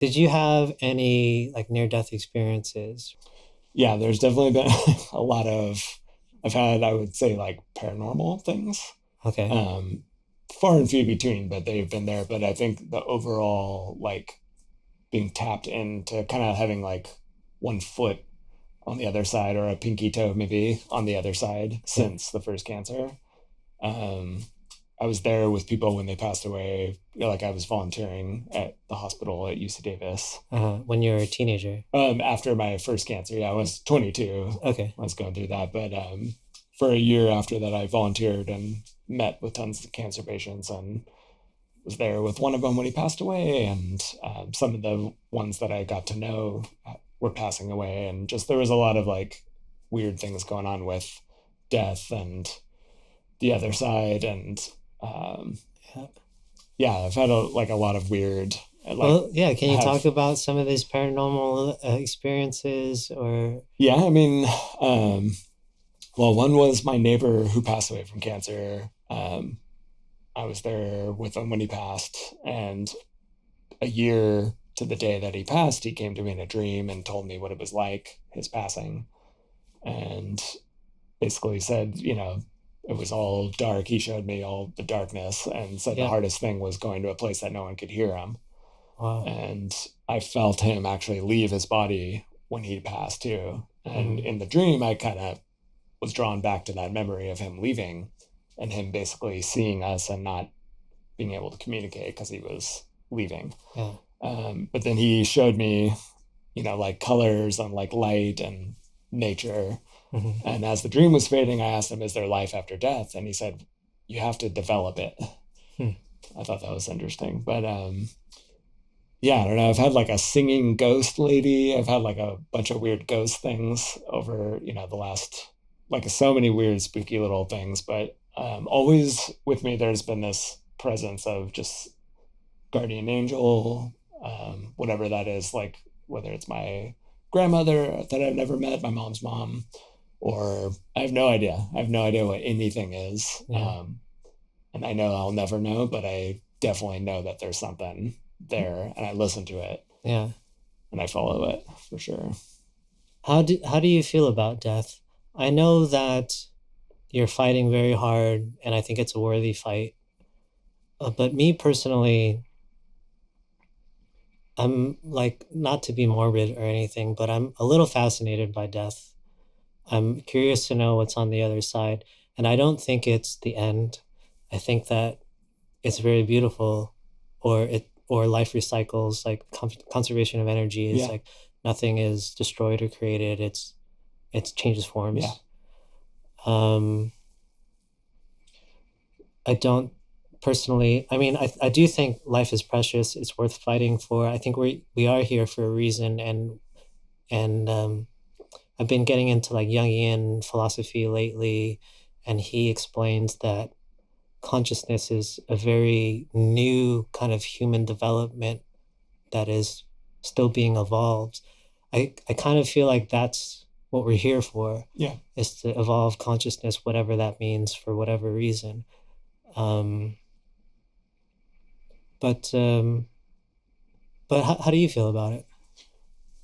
Did you have any like near death experiences? Yeah, there's definitely been a lot of, I've had, I would say, like paranormal things. Okay. Um, Far and few between, but they've been there. But I think the overall, like, being tapped into kind of having like one foot on the other side or a pinky toe maybe on the other side Yeah. since the first cancer. Um, I was there with people when they passed away. Like I was volunteering at the hospital at UC Davis. When you were a teenager. After my first cancer, yeah, I was 22. Okay. I was going through that, but for a year after that, I volunteered and met with tons of cancer patients and was there with one of them when he passed away, and some of the ones that I got to know were passing away, and just there was a lot of like weird things going on with death and the other side, and um, Yeah. yeah, I've had a lot of weird like Well, yeah. Can you talk have about some of these paranormal experiences or? yeah, I mean, um, well, one was my neighbor who passed away from cancer. I was there with him when he passed, and a year to the day that he passed, he came to me in a dream and told me what it was like, his passing, and basically said, it was all dark. He showed me all the darkness and said the Yeah. hardest thing was going to a place that no one could hear him. Wow. And I felt him actually leave his body when he passed too. And Hmm. in the dream, I kind of was drawn back to that memory of him leaving and him basically seeing us and not being able to communicate because he was leaving. Yeah. But then he showed me, like colors and like light and nature. Hmm. And as the dream was fading, I asked him, "Is there life after death?" And he said, "You have to develop it." Hmm. I thought that was interesting. But yeah, I don't know. I've had like a singing ghost lady. I've had like a bunch of weird ghost things over, the last, like so many weird, spooky little things. But always with me, there's been this presence of just guardian angel, whatever that is, like whether it's my grandmother that I've never met, my mom's mom, or I have no idea. I have no idea what anything is. Yeah. And I know I'll never know, but I definitely know that there's something there and I listen to it Yeah. and I follow it for sure. How do you feel about death? I know that you're fighting very hard, and I think it's a worthy fight. But me personally, I'm like not to be morbid or anything, but I'm a little fascinated by death. I'm curious to know what's on the other side, and I don't think it's the end. I think that it's very beautiful, or life recycles. Like conservation of energy is Yeah. like nothing is destroyed or created. It changes Yeah. forms. Um, I don't personally. I mean, I do think life is precious. It's worth fighting for. I think we are here for a reason, and I've been getting into like Jungian philosophy lately, and he explains that consciousness is a very new kind of human development that is still being evolved. I kind of feel like that's what we're here for, Yeah. is to evolve consciousness, whatever that means for whatever reason. Um, but how do you feel about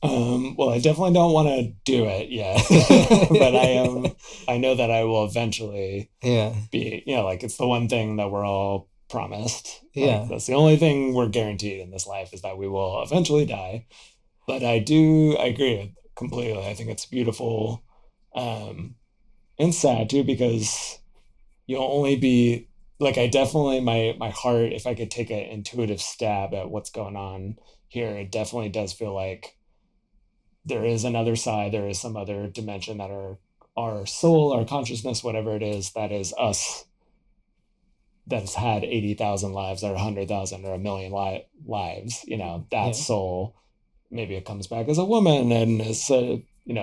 Well, I definitely don't want to do it yet, but it? I know that I will eventually Yeah, be, like it's the one thing that we're all promised. Like yeah, that's the only thing we're guaranteed in this life is that we will eventually die. But I agree completely. I think it's beautiful, um, and sad too, because you'll only be like, I definitely, my heart, if I could take an intuitive stab at what's going on here, it definitely does feel like there is another side, there is some other dimension that our soul, our consciousness, whatever it is, that is us, that has had 80,000 lives or 100,000 or a million lives, that yeah, soul, maybe it comes back as a woman and it's a,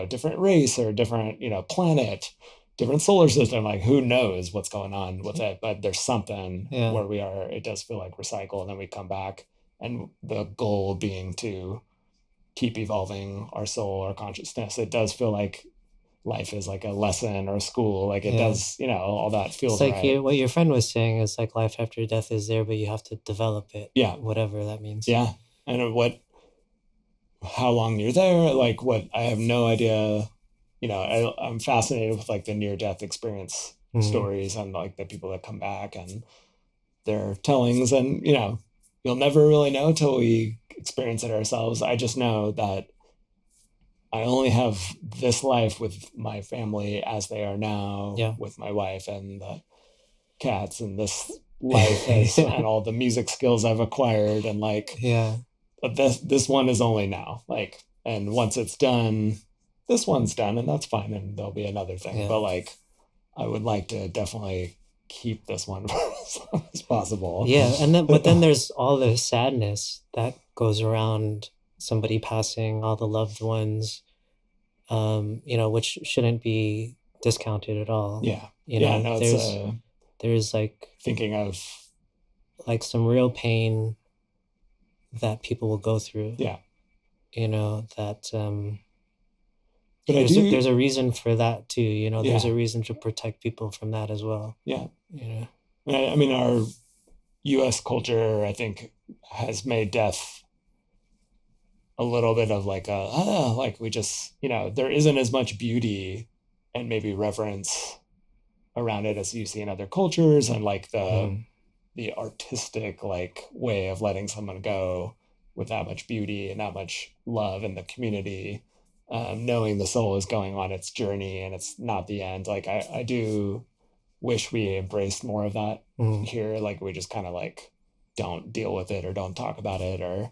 different race or different, planet, different solar system. Like who knows what's going on with it, but there's something yeah. where we are, it does feel like recycle and then we come back. And the goal being to keep evolving our soul, our consciousness. It does feel like life is like a lesson or a school. Like it Yeah. does, all that It's feels like right. what your friend was saying is like life after death is there, but you have to develop it, Yeah. whatever that means. Yeah. And what how long you're there, like what, I have no idea. You know, I'm fascinated with like the near death experience Mm, stories and like the people that come back and their tellings. And, you know, you'll never really know till we experience it ourselves. I just know that I only have this life with my family as they are now, yeah. with my wife and the cats, and this life as and all the music skills I've acquired, and like Yeah. this one is only now. Like, and once it's done, this one's done, and that's fine, and there'll be another thing. Yeah. But like, I would like to definitely keep this one for as long as possible. Yeah. And then, but then there's all the sadness that goes around somebody passing, all the loved ones, which shouldn't be discounted at all. Yeah, yeah. No, it's There's thinking of, like some real pain that people will go through, yeah. that But I do, there's a reason for that too, there's yeah, a reason to protect people from that as well, yeah. you know. I mean, our U.S. culture, I think, has made death a little bit of like a like we just, you know, there isn't as much beauty and maybe reverence around it as you see in other cultures, and like Mm, the artistic like way of letting someone go with that much beauty and that much love in the community, knowing the soul is going on its journey and it's not the end. Like I do wish we embraced more of that mm, here. Like we just kind of like don't deal with it or don't talk about it, or